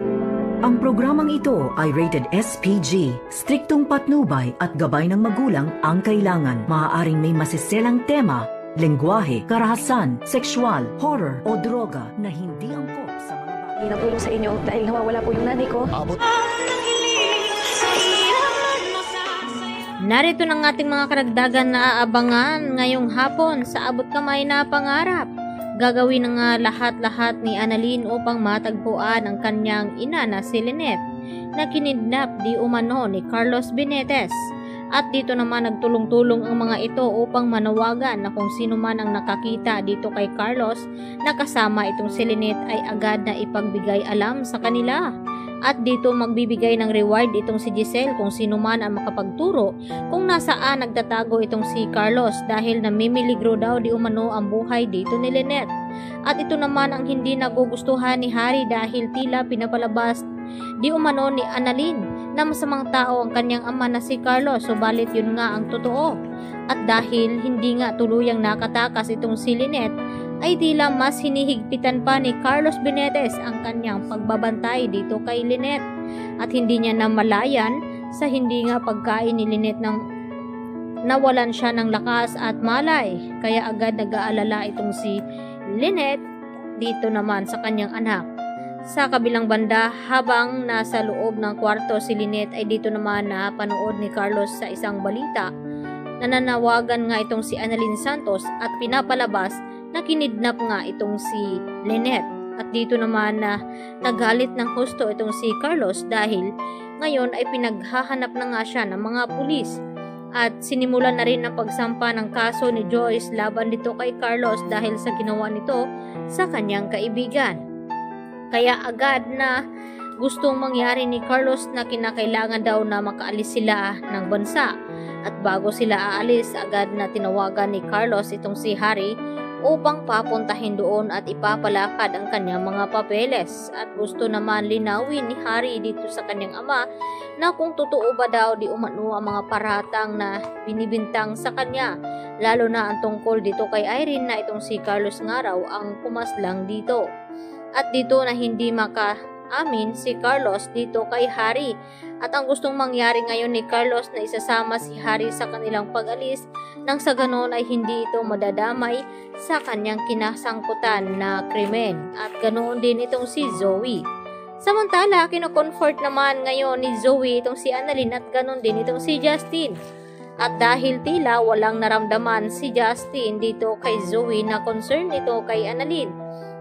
Ang programang ito ay rated SPG. Striktong patnubay at gabay ng magulang ang kailangan. Maaaring may masiselang tema, lengguwahe, karahasan, sexual, horror o droga na hindi angkop sa mga bata. Hindi natulong sa inyo dahil nawawala po yung nanay ko. Narito ng ating mga karagdagan na aabangan ngayong hapon sa Abot Kamay na Pangarap. Gagawin na nga lahat-lahat ni Annalyn upang matagpuan ang kanyang ina na si Lynette na kinidnap di umano ni Carlos Benetes. At dito naman nagtulong-tulong ang mga ito upang manawagan na kung sino man ang nakakita dito kay Carlos na kasama itong si Lynette ay agad na ipagbigay alam sa kanila. At dito magbibigay ng reward itong si Giselle kung sino man ang makapagturo kung nasaan nagtatago itong si Carlos dahil namimiligro daw di umano ang buhay dito ni Lynette. At ito naman ang hindi nagugustuhan ni Harry dahil tila pinapalabas di umano ni Annalyn na masamang tao ang kanyang ama na si Carlos, subalit yun nga ang totoo. At dahil hindi nga tuluyang nakatakas itong si Lynette ay tila mas hinihigpitan pa ni Carlos Benetes ang kanyang pagbabantay dito kay Lynette. At hindi niya namalayan sa hindi nga pagkain ni Lynette nang nawalan siya ng lakas at malay. Kaya agad nag-aalala itong si Lynette dito naman sa kanyang anak. Sa kabilang banda, habang nasa loob ng kwarto si Lynette ay dito naman napanood ni Carlos sa isang balita. Nananawagan nga itong si Annalyn Santos at pinapalabas na kinidnap nga itong si Lynette. At dito naman na nagalit ng husto itong si Carlos dahil ngayon ay pinaghahanap na nga siya ng mga pulis. At sinimulan na rin ang pagsampa ng kaso ni Joyce laban dito kay Carlos dahil sa ginawa nito sa kanyang kaibigan. Kaya agad na gustong mangyari ni Carlos na kinakailangan daw na makaalis sila ng bansa. At bago sila aalis, agad na tinawagan ni Carlos itong si Harry upang papuntahin doon at ipapalakad ang kanyang mga papeles. At gusto naman linawin ni Harry dito sa kanyang ama na kung totoo ba daw di umano ang mga paratang na binibintang sa kanya. Lalo na ang tungkol dito kay Irene na itong si Carlos nga raw ang pumaslang dito. At dito na hindi makaamin si Carlos dito kay Harry. At ang gustong mangyari ngayon ni Carlos na isasama si Harry sa kanilang pag-alis nang sa ganon ay hindi ito madadamay sa kanyang kinasangkutan na krimen. At ganoon din itong si Zoe. Samantala, kino-comfort naman ngayon ni Zoe itong si Annalyn at ganon din itong si Justin. At dahil tila walang naramdaman si Justin dito kay Zoe na concern ito kay Annalyn.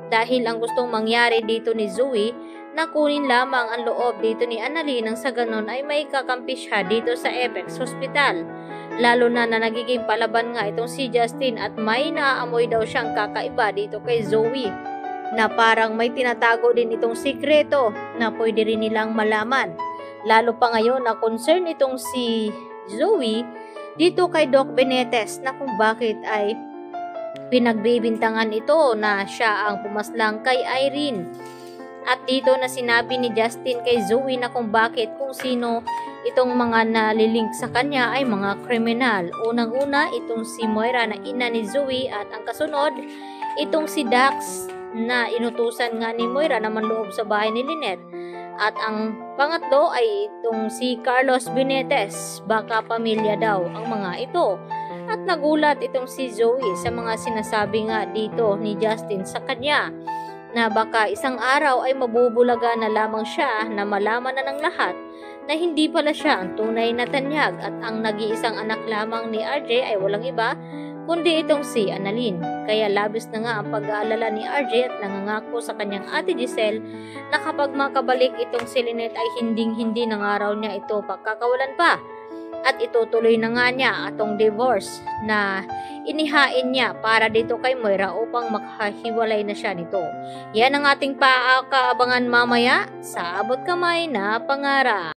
Dahil ang gustong mangyari dito ni Zoe na kunin lamang ang loob dito ni Annalyn nang sa ganon ay may kakampi siya dito sa Apex Hospital. Lalo na nagiging palaban nga itong si Justin at may naaamoy daw siyang kakaiba dito kay Zoe na parang may tinatago din itong sikreto na pwede rin nilang malaman. Lalo pa ngayon na concern itong si Zoe dito kay Doc Benetes na kung bakit ay pinagbibintangan ito na siya ang pumaslang kay Irene. At dito na sinabi ni Justin kay Zoe na kung bakit kung sino itong mga nalilink sa kanya ay mga kriminal. Unang-una itong si Moira na ina ni Zoe at ang kasunod itong si Dax na inutusan nga ni Moira na manloob sa bahay ni Lynette. At ang pangatlo ay itong si Carlos Benetes. Baka pamilya daw ang mga ito. At nagulat itong si Zoe sa mga sinasabi nga dito ni Justin sa kanya na baka isang araw ay mabubulaga na lamang siya na malaman na ng lahat na hindi pala siya ang tunay na tanyag at ang nag-iisang anak lamang ni RJ ay walang iba kundi itong si Annalyn. Kaya labis na nga ang pag-aalala ni RJ at nangangako sa kanyang ate Giselle na kapag makabalik itong si Lynette ay hinding-hindi na nga raw niya ito pagkakawalan pa. At itutuloy na nga niya atong divorce na inihain niya para dito kay Moira upang makahiwalay na siya nito. Yan ang ating paakaabangan mamaya sa Abot Kamay na Pangarap.